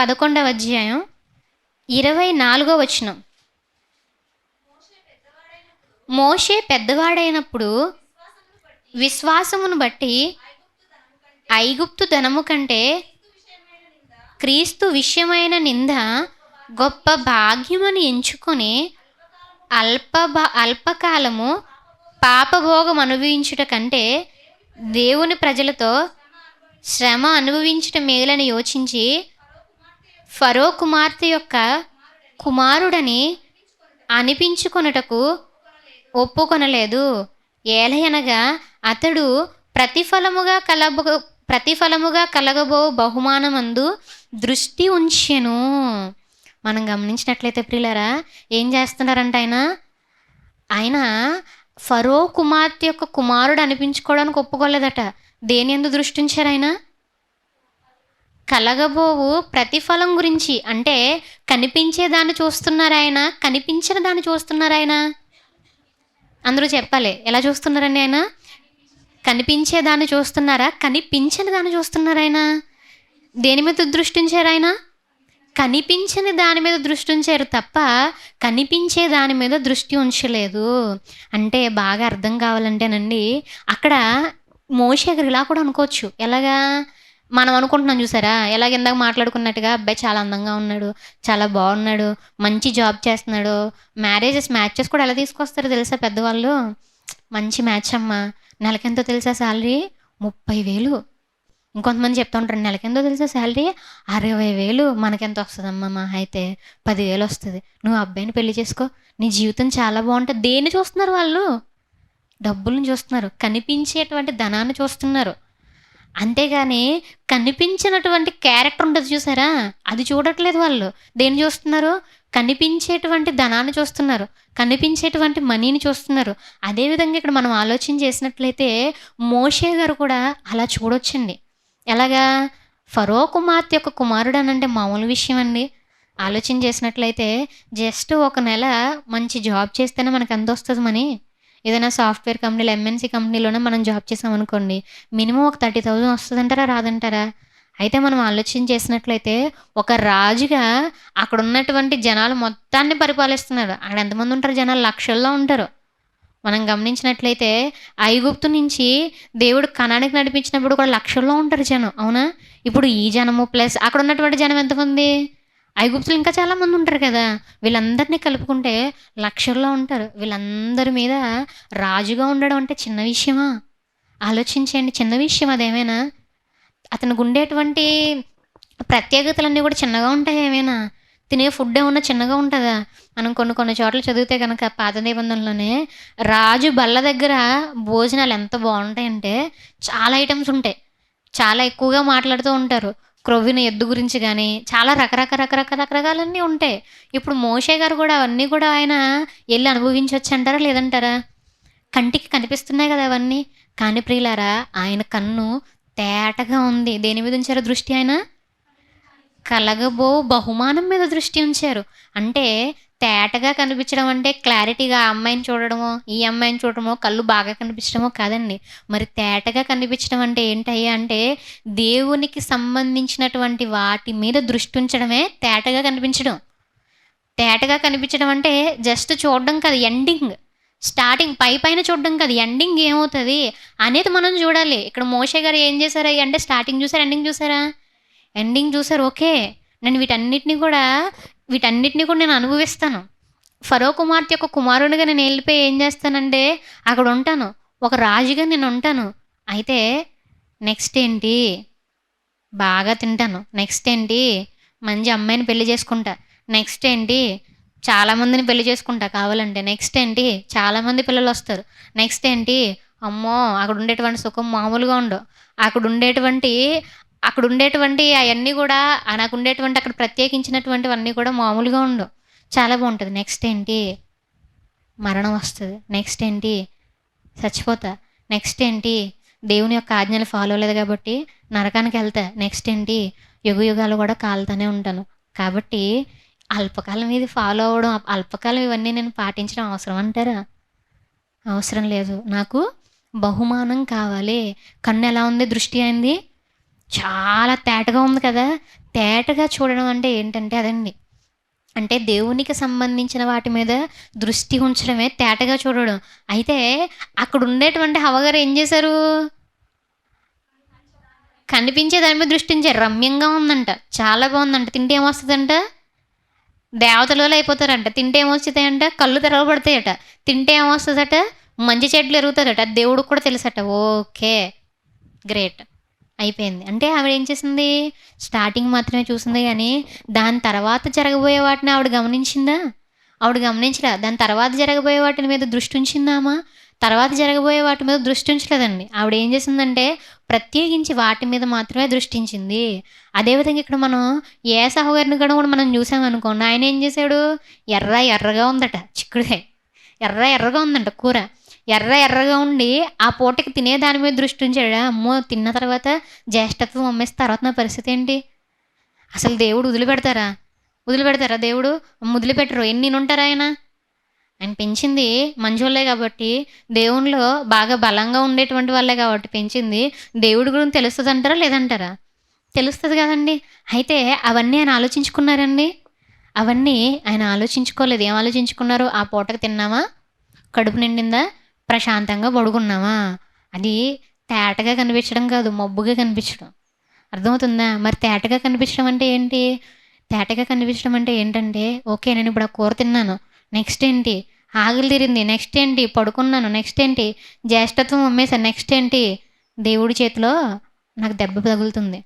11వ అధ్యాయం 24వ వచనం. మోషే పెద్దవాడైనప్పుడు విశ్వాసమును బట్టి ఐగుప్తు ధనము కంటే క్రీస్తు విషయమైన నింద గొప్ప భాగ్యమని ఎంచుకొని అల్పకాలము పాపభోగం అనుభవించుట కంటే దేవుని ప్రజలతో శ్రమ అనుభవించుట మేలని యోచించి ఫరో కుమార్తె యొక్క కుమారుడని అనిపించుకొనుటకు ఒప్పుకొనలేదు. ఏలయనగా అతడు ప్రతిఫలముగా కలగబో బహుమానమందు దృష్టి ఉంచెను. మనం గమనించినట్లయితే ప్రియులారా, ఏం చేస్తున్నారంట ఆయన ఫరో కుమార్తె యొక్క కుమారుడు అనిపించుకోవడానికి ఒప్పుకోలేదట. దేని యందు దృష్టి ఉంచారు ఆయన? కలగబోవు ప్రతిఫలం గురించి. అంటే కనిపించేదాన్ని చూస్తున్నారు ఆయన, కనిపించిన దాన్ని చూస్తున్నారు ఆయన. అందరూ చెప్పాలి, ఎలా చూస్తున్నారండి ఆయన? కనిపించేదాన్ని చూస్తున్నారా, కనిపించని దాన్ని చూస్తున్నారు ఆయన? దేని మీద దృష్టి ఉంచారు ఆయన? కనిపించని దాని మీద దృష్టి ఉంచారు తప్ప కనిపించే దాని మీద దృష్టి ఉంచలేదు. అంటే బాగా అర్థం కావాలంటేనండి, అక్కడ మోషే గారు ఇలా కూడా అనుకోవచ్చు. ఎలాగా మనం అనుకుంటున్నాం చూసారా, ఎలాగ ఇందాక మాట్లాడుకున్నట్టుగా, అబ్బాయి చాలా అందంగా ఉన్నాడు, చాలా బాగున్నాడు, మంచి జాబ్ చేస్తున్నాడు. మ్యాచెస్ కూడా ఎలా తీసుకొస్తారో తెలుసా పెద్దవాళ్ళు? మంచి మ్యాచ్ అమ్మా, నెలకెంతో తెలుసా శాలరీ? 30,000. ఇంకొంతమంది చెప్తా ఉంటారు, నెలకెంతో తెలుసా శాలరీ? 60,000. మనకెంత వస్తుందమ్మా? మా అయితే 10,000 వస్తుంది. నువ్వు అబ్బాయిని పెళ్లి చేసుకో, నీ జీవితం చాలా బాగుంటుంది. దేన్ని చూస్తున్నారు వాళ్ళు? డబ్బులను చూస్తున్నారు, కనిపించేటువంటి ధనాన్ని చూస్తున్నారు. అంతేగాని కనిపించినటువంటి క్యారెక్టర్ ఉంటుంది చూసారా, అది చూడట్లేదు వాళ్ళు. దేన్ని చూస్తున్నారు? కనిపించేటువంటి ధనాన్ని చూస్తున్నారు, కనిపించేటువంటి మనీని చూస్తున్నారు. అదేవిధంగా ఇక్కడ మనం ఆలోచన చేసినట్లయితే మోషే గారు కూడా అలా చూడొచ్చండి. ఎలాగా? ఫరో కుమార్తె యొక్క కుమారుడు అనంటే మామూలు విషయం అండి. ఆలోచన చేసినట్లయితే జస్ట్ ఒక నెల మంచి జాబ్ చేస్తేనే మనకు ఎంత వస్తుంది మనీ? ఏదైనా సాఫ్ట్వేర్ కంపెనీలో, ఎంఎన్సీ కంపెనీలోనే మనం జాబ్ చేసామనుకోండి, మినిమం ఒక 30,000 వస్తుందంటారా, రాదంటారా? అయితే మనం ఆలోచన చేసినట్లయితే ఒక రాజుగా అక్కడ ఉన్నటువంటి జనాలు మొత్తాన్ని పరిపాలిస్తున్నారు. అక్కడ ఎంతమంది ఉంటారు? జనాలు లక్షల్లో ఉంటారు. మనం గమనించినట్లయితే ఐగుప్తు నుంచి దేవుడు కనానికి నడిపించినప్పుడు కూడా లక్షల్లో ఉంటారు జనం, అవునా? ఇప్పుడు ఈ జనము ప్లస్ అక్కడ ఉన్నటువంటి జనం ఎంతమంది? ఐగుప్తులు ఇంకా చాలామంది ఉంటారు కదా, వీళ్ళందరినీ కలుపుకుంటే లక్షల్లో ఉంటారు. వీళ్ళందరి మీద రాజుగా ఉండడం అంటే చిన్న విషయమా? ఆలోచించండి, చిన్న విషయం అదేమైనా? అతనికి ఉండేటువంటి ప్రత్యేకతలన్నీ కూడా చిన్నగా ఉంటాయి ఏమైనా? తినే ఫుడ్ ఏమన్నా చిన్నగా ఉంటుందా? మనం కొన్ని చోట్ల చదివితే కనుక పాత నిబంధనలోనే రాజు బల్ల దగ్గర భోజనాలు ఎంత బాగుంటాయంటే చాలా ఐటమ్స్ ఉంటాయి, చాలా ఎక్కువగా మాట్లాడుతూ ఉంటారు. క్రొవ్విన ఎద్దు గురించి కానీ చాలా రకరకాలన్నీ ఉంటాయి. ఇప్పుడు మోషే గారు కూడా అవన్నీ కూడా ఆయన వెళ్ళి అనుభవించవచ్చు అంటారా, లేదంటారా? కంటికి కనిపిస్తున్నాయి కదా అవన్నీ. కానీ ప్రియులారా, ఆయన కన్ను తేటగా ఉంది. దేని మీద ఉంచారో దృష్టి? ఆయన కలగబో బహుమానం మీద దృష్టి ఉంచారు. అంటే తేటగా కనిపించడం అంటే క్లారిటీగా ఆ అమ్మాయిని చూడడమో, ఈ అమ్మాయిని చూడడమో, కళ్ళు బాగా కనిపించడమో కాదండి. మరి తేటగా కనిపించడం అంటే ఏంటయ్యా అంటే దేవునికి సంబంధించినటువంటి వాటి మీద దృష్టి ఉంచడమే తేటగా కనిపించడం. తేటగా కనిపించడం అంటే జస్ట్ చూడడం కాదు, ఎండింగ్, స్టార్టింగ్ పైన చూడడం కాదు, ఎండింగ్ ఏమవుతుంది అనేది మనం చూడాలి. ఇక్కడ మోషే గారు ఏం చేశారు అంటే స్టార్టింగ్ చూసారా, ఎండింగ్ చూసారా? ఎండింగ్ చూసారు. ఓకే, నేను వీటన్నిటిని కూడా నేను అనుభవిస్తాను. ఫరో కుమార్తె యొక్క కుమారునిగా నేను వెళ్ళిపోయి ఏం చేస్తానంటే అక్కడ ఉంటాను, ఒక రాజుగా నేను ఉంటాను. అయితే నెక్స్ట్ ఏంటి? బాగా తింటాను. నెక్స్ట్ ఏంటి? మంచి అమ్మాయిని పెళ్లి చేసుకుంటా. నెక్స్ట్ ఏంటి? చాలామందిని పెళ్లి చేసుకుంటా కావాలంటే. నెక్స్ట్ ఏంటి? చాలామంది పిల్లలు వస్తారు. నెక్స్ట్ ఏంటి? అమ్మో, అక్కడ ఉండేటువంటి సుఖం మామూలుగా ఉండవు. అక్కడ ఉండేటువంటి అవన్నీ కూడా, నాకు ఉండేటువంటి అక్కడ ప్రత్యేకించినటువంటివన్నీ కూడా మామూలుగా ఉండవు, చాలా బాగుంటుంది. నెక్స్ట్ ఏంటి? మరణం వస్తుంది. నెక్స్ట్ ఏంటి? చచ్చిపోతా. నెక్స్ట్ ఏంటి? దేవుని యొక్క ఆజ్ఞలు ఫాలో అవ్వలేదు కాబట్టి నరకానికి వెళ్తా. నెక్స్ట్ ఏంటి? యుగాలు కూడా కాలుతూనే ఉంటాను. కాబట్టి అల్పకాలం ఇది ఫాలో అవ్వడం, అల్పకాలం ఇవన్నీ నేను పాటించడం అవసరం అంటారా? అవసరం లేదు. నాకు బహుమానం కావాలి. కన్ను ఎలా ఉంది? దృష్టి అయింది చాలా తేటగా ఉంది కదా! తేటగా చూడడం అంటే ఏంటంటే అదండి. అంటే దేవునికి సంబంధించిన వాటి మీద దృష్టి ఉంచడమే తేటగా చూడడం. అయితే అక్కడ ఉండేటువంటి హవ్వగారు ఏం చేశారు? కనిపించే దాని మీద దృష్టి ఉంచారు. రమ్యంగా ఉందంట. చాలా బాగుందంట. తింటే ఏమొస్తదంట? దేవతలోలా అయిపోతారంట. తింటే ఏమొచ్చుతాయంట? కళ్ళు తెరవబడతాయట. తింటే ఏమొస్తదట? మంచి చెట్లు ఎరుగుతదట. అది దేవుడికి కూడా తెలుసట. ఓకే. గ్రేట్. అయిపోయింది. అంటే ఆవిడ ఏం చేసింది? స్టార్టింగ్ మాత్రమే చూసింది గానీ, దాని తర్వాత జరగబోయే వాటిని ఆవిడ గమనించిందా? ఆవిడ గమనించలా. దాని తర్వాత జరగబోయే వాటి మీద దృష్టి ఉంచిందామా? తర్వాత జరగబోయే వాటి మీద దృష్టి ఉంచలేదండి. ఆవిడ ఏం చేసిందంటే, ప్రత్యేకించి వాటి మీద మాత్రమే దృష్టించింది. అదేవిధంగా ఇక్కడ మనం ఏసావు గారిని కూడా మనం చూసామనుకోండి. ఆయన ఏం చేశాడు? ఎర్రగా ఉందట చిక్కుడుకాయ. ఎర్రగా ఉందంట కూర. ఎర్రగా ఉండి ఆ పూటకి తినే దాని మీద దృష్టి ఉంచాడా? అమ్మో! తిన్న తర్వాత జ్యేష్ఠత్వం అమ్మేస్తే తర్వాత నా పరిస్థితి ఏంటి? అసలు దేవుడు వదిలిపెడతారా? వదిలిపెడతారా దేవుడు? వదిలిపెట్టరు. ఎన్నినుంటారు ఆయన? ఆయన పెంచింది మంచోళ్ళే కాబట్టి, దేవునిలో బాగా బలంగా ఉండేటువంటి వాళ్ళే కాబట్టి పెంచింది. దేవుడి గురించి తెలుస్తదంటారా? లేదంటారా? తెలుస్తది కదండీ! అయితే అవన్నీ ఆయన ఆలోచించుకున్నారండి? అవన్నీ ఆయన ఆలోచించుకోలేదు. ఏం ఆలోచించుకున్నారు? ఆ పూటకి తిన్నామా? కడుపు నిండిందా? ప్రశాంతంగా పడుకున్నామా? అది తేటగా కనిపించడం కాదు, మబ్బుగా కనిపించడం. అర్థమవుతుందా? మరి తేటగా కనిపించడం అంటే ఏంటి? తేటగా కనిపించడం అంటే ఏంటంటే, ఓకే నేను ఇప్పుడు ఆ కూర తిన్నాను. నెక్స్ట్ ఏంటి? ఆకలి తీరింది. నెక్స్ట్ ఏంటి? పడుకున్నాను. నెక్స్ట్ ఏంటి? జ్యేష్ఠత్వం అమ్మేశాను. నెక్స్ట్ ఏంటి? దేవుడి చేతిలో నాకు దెబ్బ తగులుతుంది.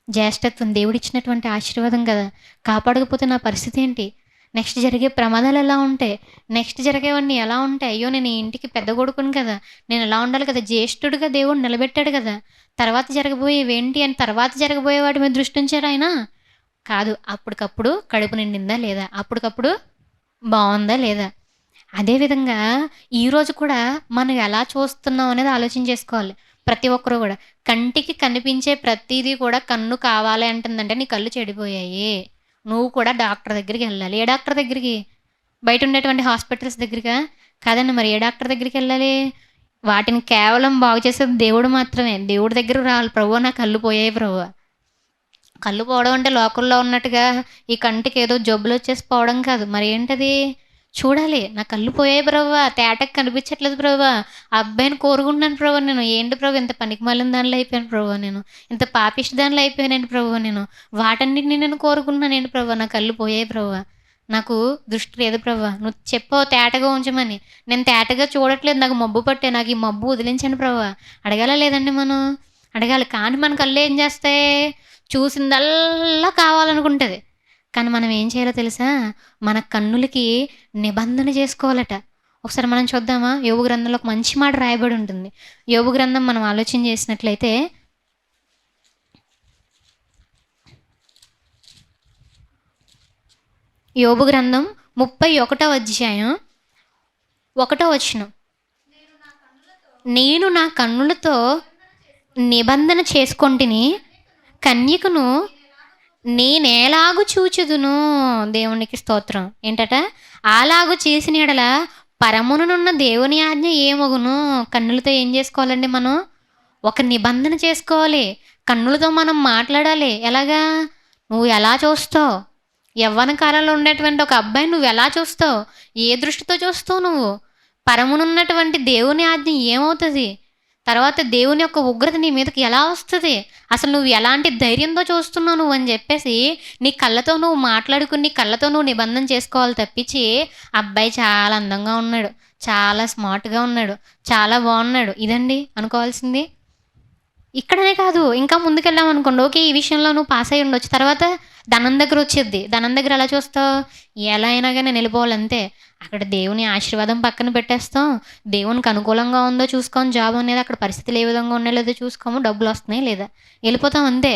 జ్యేష్ఠత్వం దేవుడిచ్చినటువంటి ఆశీర్వాదం కదా! కాపాడకపోతే నా పరిస్థితి ఏంటి? నెక్స్ట్ జరిగే ప్రమాదాలు ఎలా ఉంటాయి? నెక్స్ట్ జరిగేవన్నీ ఎలా ఉంటాయి? అయ్యో! నేను ఈ ఇంటికి పెద్ద కొడుకుని కదా! నేను ఎలా ఉండాలి కదా! జ్యేష్ఠుడిగా దేవుడు నిలబెట్టాడు కదా! తర్వాత జరగబోయేవేంటి అని తర్వాత జరగబోయే వాటి మీద దృష్టి ఉంచారా ఆయన? కాదు. అప్పటికప్పుడు కడుపు నిండిందా లేదా? అప్పటికప్పుడు బావుందా లేదా? అదే విధంగా ఈరోజు కూడా మనం ఎలా చూస్తున్నాం అనేది ఆలోచన చేసుకోవాలి. ప్రతి ఒక్కరు గూడా. కంటికి కనిపించే ప్రతీదీ కూడా కన్ను కావాలి అంటుందంటే నీ కళ్ళు చెడిపోయాయి. నువ్వు కూడా డాక్టర్ దగ్గరికెళ్ళాలి. ఏ డాక్టర్ దగ్గరికి? బయట ఉండేటువంటి హాస్పిటల్స్ దగ్గరికా? కాదండి మరి ఏ డాక్టర్ దగ్గరికెళ్ళాలి? వాటిని కేవలం బాగు చేసేది దేవుడు మాత్రమే. దేవుడి దగ్గరికి రావాలి. ప్రభువా నా కళ్ళు పోయాయి ప్రభువా. కళ్ళు పోవడం అంటే లోకంలో ఉన్నట్టుగా ఈ కంటికి ఏదో జబ్బులొచ్చేసి పోవడం కాదు. మరేంటది? చూడాలి. నా కళ్ళు పోయాయి ప్రభువా! తేటగా కనిపించట్లేదు ప్రభువా! ఆ అబ్బాయిని కోరుకుంటున్నాను ప్రభువా నేను. ఏంటి ప్రభు ఇంత పనికిమాలిన దానిలో అయిపోయాను ప్రభువా నేను. ఇంత పాపిష్టి దానిలో అయిపోయానేంటి ప్రభువా నేను. వాటన్నిటిని నేను కోరుకుంటున్నానేంటి ప్రభువా! నా కళ్ళు పోయాయి ప్రభువా! నాకు దృష్టి లేదు ప్రభువా! నువ్వు చెప్పావు తేటగా ఉంచమని. నేను తేటగా చూడట్లేదు. నాకు మబ్బు పట్టే. నాకు ఈ మబ్బు వదిలించండి ప్రభువా! అడగాలా లేదండి మనం? అడగాలి. కానీ మన కళ్ళు ఏం చేస్తాయి? చూసిందల్లా కావాలనుకుంటది. కానీ మనం ఏం చేయాలో తెలుసా? మన కన్నులకి నిబంధన చేసుకోవాలట. ఒకసారి మనం చూద్దామా? యోబు గ్రంథంలో ఒక మంచి మాట రాయబడి ఉంటుంది. యోబు గ్రంథం మనం ఆలోచన చేసినట్లయితే యోబు గ్రంథం 31వ అధ్యాయం 1వ వచనం. నేను నా కన్నులతో నిబంధన చేసుకొంటిని, కన్యకను నేనేలాగు చూచుదును. దేవునికి స్తోత్రం. ఏంటట? అలాగు చేసిన యెడల పరముననున్న దేవుని ఆజ్ఞ ఏమగును? కన్నులతో ఏం చేసుకోవాలండి మనం? ఒక నిబంధన చేసుకోవాలి. కన్నులతో మనం మాట్లాడాలి. ఎలాగా? నువ్వు ఎలా చూస్తావు? యవ్వన కాలంలో ఉండేటువంటి ఒక అబ్బాయిని నువ్వెలా చూస్తావు? ఏ దృష్టితో చూస్తావు నువ్వు? పరమునున్నటువంటి దేవుని ఆజ్ఞ ఏమవుతది? తర్వాత దేవుని యొక్క ఉగ్రత నీ మీదకి ఎలా వస్తది? అసలు నువ్వు ఎలాంటి ధైర్యంతో చూస్తున్నావు నువ్వు అని చెప్పేసి, నీ కళ్ళతో నువ్వు మాట్లాడుకుని, నీ కళ్ళతో నువ్వు నిబంధన చేసుకోవాలి తప్పించి, అబ్బాయి చాలా అందంగా ఉన్నాడు, చాలా స్మార్ట్‌గా ఉన్నాడు, చాలా బాగున్నాడు. ఇదండి అనుకోవాల్సింది. ఇక్కడనే కాదు, ఇంకా ముందుకెళ్ళామనుకోండి. ఓకే. ఈ విషయంలో నువ్వు పాస్ అయ్యి ఉండొచ్చు. తర్వాత ధనం దగ్గర వచ్చేద్ది. ధనం దగ్గర ఎలా చూస్తావు? ఎలా అయినా గాని నేను వెళ్ళిపోవాలి అంతే. అక్కడ దేవుని ఆశీర్వాదం పక్కన పెట్టేస్తాం. దేవునికి అనుకూలంగా ఉందో చూసుకోం జాబ్ అనేది. అక్కడ పరిస్థితులు ఏ విధంగా ఉన్నాయో లేదో చూసుకోము. డబ్బులు వస్తున్నాయి లేదా? వెళ్ళిపోతాం అంతే.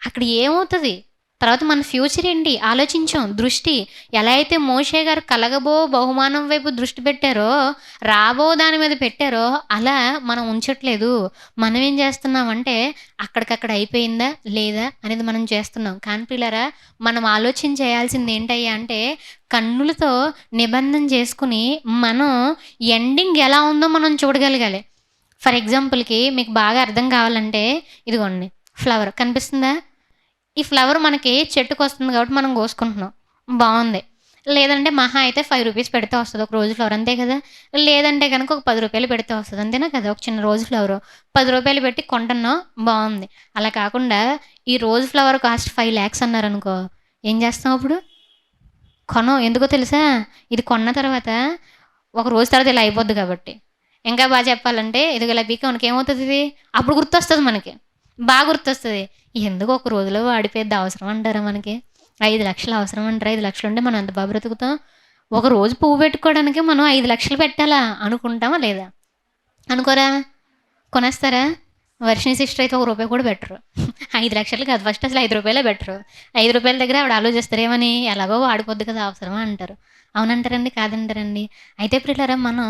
అక్కడ ఏమవుతది? తర్వాత మన ఫ్యూచర్ ఏంటి? ఆలోచించాం. దృష్టి ఎలా అయితే మోషే గారు కలగబో బహుమానం వైపు దృష్టి పెట్టారో, రాబో దాని మీద పెట్టారో, అలా మనం ఉంచట్లేదు. మనం ఏం చేస్తున్నామంటే, అక్కడికక్కడ అయిపోయిందా? లేదా? అనేది మనం చేస్తున్నాం. కానీ ప్రియులారా, మనం ఆలోచన చేయాల్సింది ఏంటయ్యా అంటే, కన్నులతో నిబంధన చేసుకొని, మనం ఎండింగ్ ఎలా ఉందో మనం చూడగలగాలి. ఫర్ ఎగ్జాంపుల్‌కి మీకు బాగా అర్థం కావాలంటే, ఇదిగోండి ఫ్లవర్ కనిపిస్తుందా? ఈ ఫ్లవర్ మనకి చెట్టుకొస్తుంది కాబట్టి మనం కోసుకుంటున్నాం. బావుంది. లేదంటే మహా అయితే రూ. 5 పెడితే వస్తది ఒక రోజ్ ఫ్లవర్ అంతే కదా! లేదంటే గనుక ఒక రూ. 10 పెడితే వస్తది. అంతేనా కదా! ఒక చిన్న రోజ్ ఫ్లవరు రూ. 10 పెట్టి కొంటున్నాం బావుంది. అలా కాకుండా ఈ రోజ్ ఫ్లవర్ కాస్ట్ 5,00,000 అన్నారనుకో ఏం చేస్తాం అప్పుడు? కొనం. ఎందుకో తెలుసా? ఇది కొన్న తర్వాత ఒక రోజు తర్వాత ఇలా అయిపోద్ది కాబట్టి. ఇంకా చెప్పాలంటే ఇదిగో ఇలా పీకాం అనుకో ఏమవుతది ఇది? అప్పుడు గుర్తొస్తది మనకి. గుర్తొస్తది. ఎందుకు ఒక రోజులో వాడిపోయేది అవసరం అంటారా మనకి? 5,00,000 అవసరం అంటారా? 5,00,000 ఉంటే మనం ఎంత బ్రతుకుతాం? ఒక రోజు పువ్వు పెట్టుకోవడానికి మనం 5,00,000 పెట్టాలా? అనుకుంటామా లేదా? అనుకోరా? కొనేస్తారా? వర్షిణి సిస్టర్ అయితే ఒక రూపాయి కూడా పెట్టరు. 5,00,000 కాదు ఫస్ట్ అసలు రూ. 5 పెట్టరు. రూ. 5 దగ్గర ఆవిడ ఆలోచిస్తారు ఏమని? ఎలాగో వాడిపోద్ది కదా అవసరమా అంటారు. అవునంటారండి? కాదంటారండి? అయితే ప్రియులారా మనం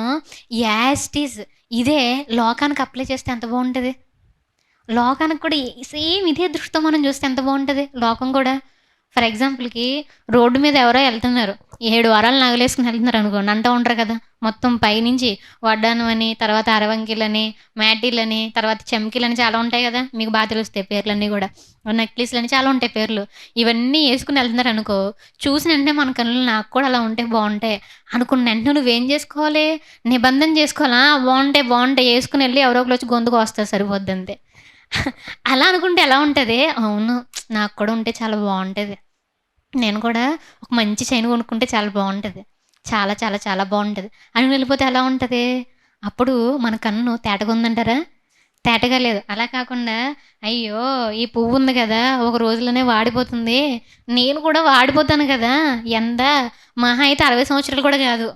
యాజ్ ఇట్ ఈజ్ ఇదే లోకానికి అప్లై చేస్తే ఎంత బావుంటది? లోకానికి కూడా సేమ్ ఇదే దృష్టితో మనం చూస్తే ఎంత బావుంటది లోకం కూడా. ఫర్ ఎగ్జాంపుల్‌కి రోడ్డు మీద ఎవరో ఎళ్తున్నారు. 7 వారాలు నగలేసుకొని ఎళ్తున్నారనుకోండి. అంటూ ఉంటారు కదా! మొత్తం పైనుంచి వడ్డానం అని, తర్వాత అరవంకిలని, మ్యాటీలని, తర్వాత చెంకీలని చాలా ఉంటాయి కదా! మీకు తెలుస్తాయి పేర్లన్నీ గూడా. నెక్లెస్‌లని చాలా ఉంటాయి పేర్లు. ఇవన్నీ యేసుకొని ఎళ్తున్నారనుకో, చూసిన వెంటనే మన కళ్ళలో నాకు కూడా అలా ఉంటే బావుంటాయి అనుకున్న వెంటనే నువ్వేం జేసుకోవాలి? నిబంధన జేసుకోవాలి. బావుంటాయి, బావుంటాయి యేసుకొని ఎళ్లి ఎవరో ఒకళ్ళొచ్చి గొంతు కోస్తారు సరిపోద్దంతే. అలా అనుకుంటే ఎలా ఉంటది? అవును. నాకు కూడా ఉంటే చాలా బావుంటది. నేను కూడా ఒక మంచి చైన్ కొనుక్కుంటే చాలా బావుంటది. చాలా చాలా చాలా బావుంటది. అని వెళ్ళిపోతే ఎలా ఉంటది? అప్పుడు మన కన్ను తేటగుందంటారా? తేటగా లేదు. అలా కాకుండా అయ్యో! ఈ పువ్వుంది కదా! ఒక రోజులోనే వాడిపోతుంది. నేను కూడా వాడిపోతాను కదా! ఎంత మహా అయితే 60 సంవత్సరాలు కూడా కాదు.